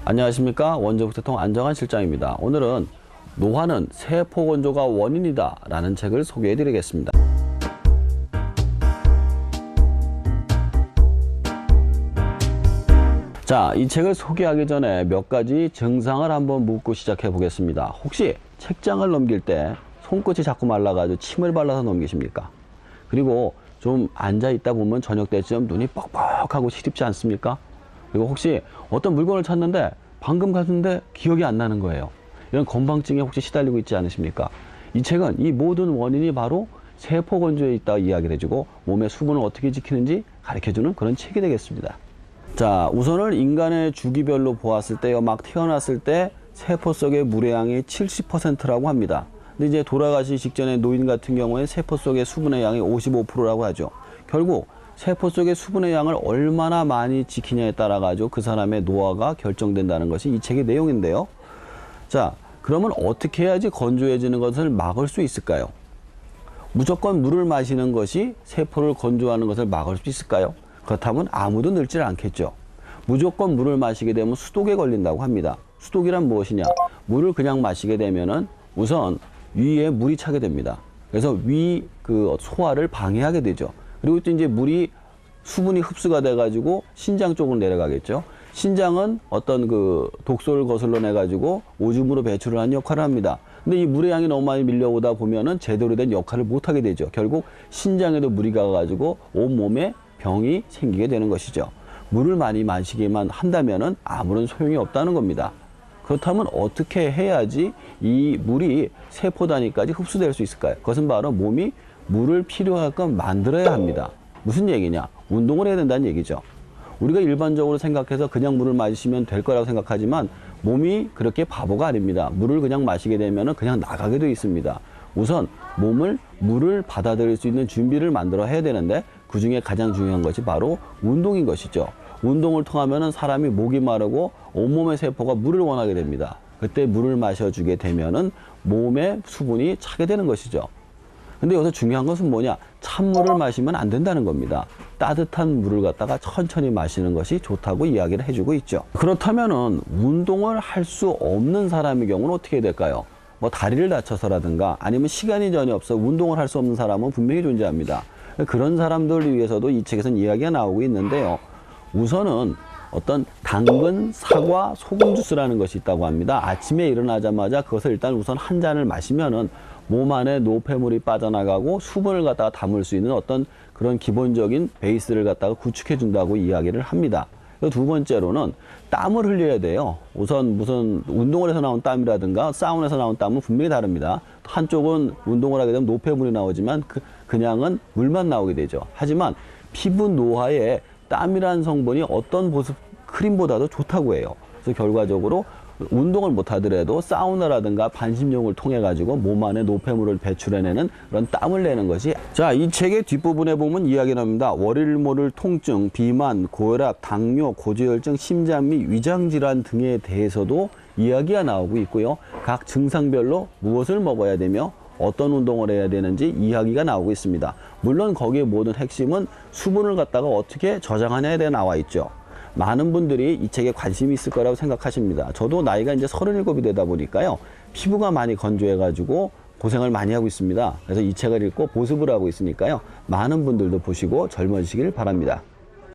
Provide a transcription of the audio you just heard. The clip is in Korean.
안녕하십니까. 원자부대통 안정환 실장입니다. 오늘은 노화는 세포 건조가 원인이다 라는 책을 소개해 드리겠습니다. 자, 이 책을 소개하기 전에 몇 가지 증상을 한번 묻고 시작해 보겠습니다. 혹시 책장을 넘길 때 손끝이 자꾸 말라가지고 침을 발라서 넘기십니까? 그리고 좀 앉아 있다 보면 저녁 때쯤 눈이 뻑뻑하고 시립지 않습니까? 그리고 혹시 어떤 물건을 찾는데 방금 갔는데 기억이 안 나는 거예요. 이런 건망증에 혹시 시달리고 있지 않으십니까? 이 책은 이 모든 원인이 바로 세포 건조에 있다고 이야기를 해주고 몸의 수분을 어떻게 지키는지 가르쳐주는 그런 책이 되겠습니다. 자, 우선은 인간의 주기별로 보았을 때요, 막 태어났을 때 세포 속의 물의 양이 70%라고 합니다. 근데 이제 돌아가시 직전에 노인 같은 경우에 세포 속의 수분의 양이 55%라고 하죠. 결국 세포 속의 수분의 양을 얼마나 많이 지키냐에 따라 가지고 그 사람의 노화가 결정된다는 것이 이 책의 내용인데요. 자, 그러면 어떻게 해야지 건조해지는 것을 막을 수 있을까요? 무조건 물을 마시는 것이 세포를 건조하는 것을 막을 수 있을까요? 그렇다면 아무도 늙질 않겠죠. 무조건 물을 마시게 되면 수독에 걸린다고 합니다. 수독이란 무엇이냐? 물을 그냥 마시게 되면은 우선 위에 물이 차게 됩니다. 그래서 위 소화를 방해하게 되죠. 그리고 또 이제 물이 수분이 흡수가 돼가지고 신장 쪽으로 내려가겠죠. 신장은 어떤 독소를 거슬러 내가지고 오줌으로 배출을 하는 역할을 합니다. 근데 이 물의 양이 너무 많이 밀려오다 보면은 제대로 된 역할을 못하게 되죠. 결국 신장에도 물이 가가지고 온몸에 병이 생기게 되는 것이죠. 물을 많이 마시기만 한다면은 아무런 소용이 없다는 겁니다. 그렇다면 어떻게 해야지 이 물이 세포 단위까지 흡수될 수 있을까요? 그것은 바로 몸이 물을 필요하게끔 만들어야 합니다. 무슨 얘기냐? 운동을 해야 된다는 얘기죠. 우리가 일반적으로 생각해서 그냥 물을 마시면 될 거라고 생각하지만 몸이 그렇게 바보가 아닙니다. 물을 그냥 마시게 되면 그냥 나가게 되어 있습니다. 우선 물을 받아들일 수 있는 준비를 만들어 해야 되는데 그 중에 가장 중요한 것이 바로 운동인 것이죠. 운동을 통하면 사람이 목이 마르고 온몸의 세포가 물을 원하게 됩니다. 그때 물을 마셔주게 되면은 몸에 수분이 차게 되는 것이죠. 근데 여기서 중요한 것은 뭐냐? 찬물을 마시면 안 된다는 겁니다. 따뜻한 물을 갖다가 천천히 마시는 것이 좋다고 이야기를 해주고 있죠. 그렇다면은 운동을 할 수 없는 사람의 경우는 어떻게 될까요? 뭐 다리를 다쳐서라든가 아니면 시간이 전혀 없어 운동을 할 수 없는 사람은 분명히 존재합니다. 그런 사람들을 위해서도 이 책에서는 이야기가 나오고 있는데요. 우선은 어떤 당근, 사과, 소금 주스라는 것이 있다고 합니다. 아침에 일어나자마자 그것을 일단 우선 한 잔을 마시면은 몸 안에 노폐물이 빠져나가고 수분을 갖다가 담을 수 있는 어떤 그런 기본적인 베이스를 갖다가 구축해 준다고 이야기를 합니다. 두 번째로는 땀을 흘려야 돼요. 우선 무슨 운동을 해서 나온 땀이라든가 사우나에서 나온 땀은 분명히 다릅니다. 한쪽은 운동을 하게 되면 노폐물이 나오지만 그냥은 물만 나오게 되죠. 하지만 피부 노화에 땀이라는 성분이 어떤 보습 크림보다도 좋다고 해요. 그래서 결과적으로 운동을 못 하더라도 사우나라든가 반신욕을 통해 가지고 몸 안에 노폐물을 배출해내는 그런 땀을 내는 것이, 자, 이 책의 뒷부분에 보면 이야기 나옵니다. 월요일 모를 통증, 비만, 고혈압, 당뇨, 고지혈증, 심장 및 위장 질환 등에 대해서도 이야기가 나오고 있고요. 각 증상별로 무엇을 먹어야 되며 어떤 운동을 해야 되는지 이야기가 나오고 있습니다. 물론 거기에 모든 핵심은 수분을 갖다가 어떻게 저장하냐에 대해 나와 있죠. 많은 분들이 이 책에 관심이 있을 거라고 생각하십니다. 저도 나이가 이제 37이 되다 보니까요. 피부가 많이 건조해가지고 고생을 많이 하고 있습니다. 그래서 이 책을 읽고 보습을 하고 있으니까요. 많은 분들도 보시고 젊어지시길 바랍니다.